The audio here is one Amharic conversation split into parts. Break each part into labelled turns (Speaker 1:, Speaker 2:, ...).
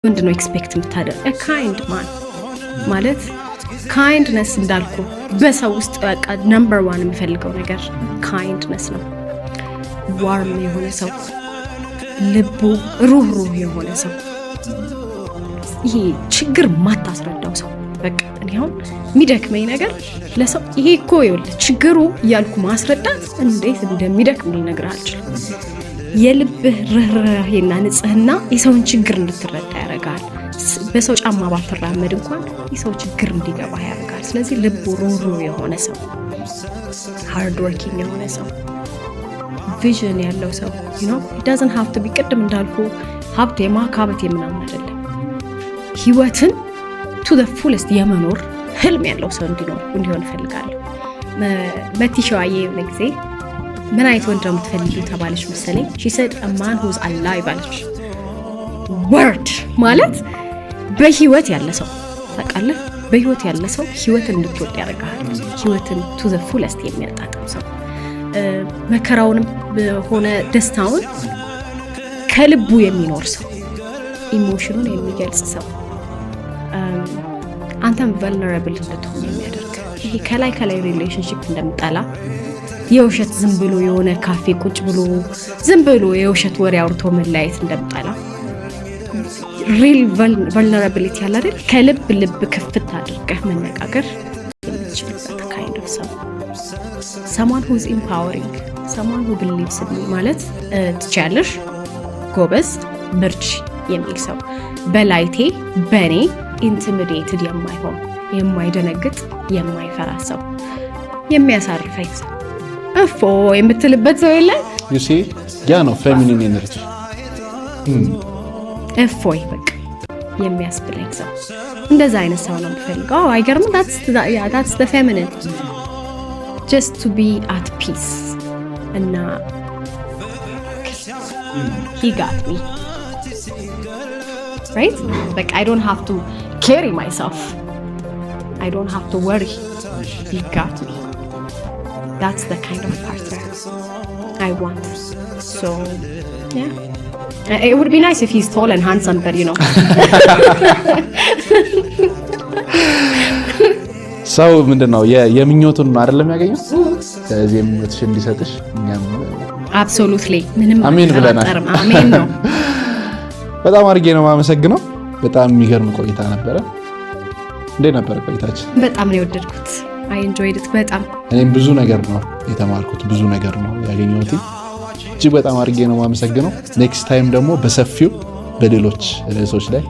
Speaker 1: ምንድነው ኤክስፔክት የምታደርግ ካይንድ ማን ማለት ካይንድነስ እንዳልኩ በሰው ውስጥ በቃ ነምበር 1 የምፈልገው ነገር ካይንድነስ ነው። ዋርም የሆነ ሰው፣ ልቡ ሩህሩህ የሆነ ሰው፣ ይሄ ችግር ማታስረዳው ሰው። በቃ እኔ አሁን የሚደክመኝ ነገር ለሰው ይሄ እኮ ይኸውልህ ችግሩ እያልኩ ማስረዳት እንዴት እንደሚደክም ልነግርህ አልችልም። የልብህ ርህራሄና ንጽህና የሰውን ችግር እንድትረዳ ያደርጋል። በሰው ጫማ ባትራመድ እንኳን የሰው ችግር እንዲገባ ያደርጋል። ስለዚህ ልቡ ሩህሩህ የሆነ ሰው፣ ሃርድ ወርኪንግ የሆነ ሰው፣ ቪዥን ያለው ሰው it doesn't have to be ቅድም እንዳልኩ ሀብት የማካበት የምናምን አይደለም። ህይወትን to the fullest የመኖር ህልም ያለው ሰው እንዲሆን እፈልጋለሁ። መቲሻዬ የሆነ ጊዜ ምን አይነት ወንድ ነው የምትፈልጊው ተባለች መሰለኝ። she said a man who's alive አለች። word ማለት በህይወት ያለ ሰው ታውቃለህ፣ በህይወት ያለ ሰው ህይወትን እንድትወድ ያደርጋል። ህይወትን to the fullest የሚያጣጥም ሰው፣ መከራውንም ሆነ ደስታውን ከልቡ የሚኖር ሰው፣ ኢሞሽኑን የሚገልጽ ሰው፣ አንተም vulnerable እንድትሆን የሚያደርግ ይሄ ከላይ ሪሌሽንሺፕ እንደምጠላ የውሸት ዝም ብሎ የሆነ ካፌ ቁጭ ብሎ ዝም ብሎ የውሸት ወሬ አውርቶ መለያየት እንደምጠላ ሪል vulnerability ያለ አይደል ከልብ ክፍት አድርገህ መነጋገር የምትችልበት kind of ሰው someone who is empowering someone who believes in me ማለት ትችያለሽ ጎበዝ ምርጭ የሚል ሰው በላይቴ በኔ intimidated የማይሆን የማይደነግጥ የማይፈራ ሰው የሚያሳርፈኝ ሰው እፎ የምትልበት ሰው የለ
Speaker 2: you see ያ ነው feminine energy
Speaker 1: እፎይ በቃ የሚያስብለኝ ሰው እንደዛ አይነት ሰው ነው የምፈልገው። አይገርም? that's the feminine just to be at peace እና he got me right like I don't have to carry myself, I don't have to worry, he got me. That's the kind of partner I want. So yeah, it would be nice if he's tall and handsome, but you know
Speaker 2: ሰው ምንድነው የምኞቱን አይደለም ያገኘው ስለዚህ የምኞትሽ እንዲሰጥሽ እኛም
Speaker 1: absolutely ምንም
Speaker 2: አሜን ብለናል።
Speaker 1: አሜን ነው።
Speaker 2: በጣም አድርጌ ነው የማመሰግነው። በጣም የሚገርም ቆይታ ነበረ። እንዴት ነበር ቆይታችን?
Speaker 1: በጣም ነው የወደድኩት። I enjoyed it በጣም
Speaker 2: እኔም ብዙ ነገር ነው የተማርኩት፣ ብዙ ነገር ነው ያገኘሁት። እጅግ በጣም አድርጌ ነው የማመሰግነው። ኔክስት ታይም ደግሞ በሰፊው በሌሎች ርዕሶች ላይ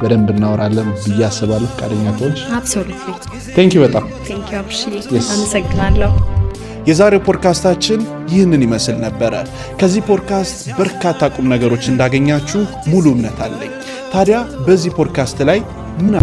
Speaker 2: በደንብ እናወራለን ብዬ አስባለሁ። ፈቃደኛ ከሆንሽ?
Speaker 1: absolutely
Speaker 2: thank you በጣም
Speaker 1: thank you አብሺ አመሰግናለሁ።
Speaker 3: የዛሬው ፖድካስታችን ይህንን ይመስል ነበረ። ከዚህ ፖድካስት በርካታ ቁም ነገሮች እንዳገኛችሁ ሙሉ እምነት አለኝ። ታዲያ በዚህ ፖድካስት ላይ ምን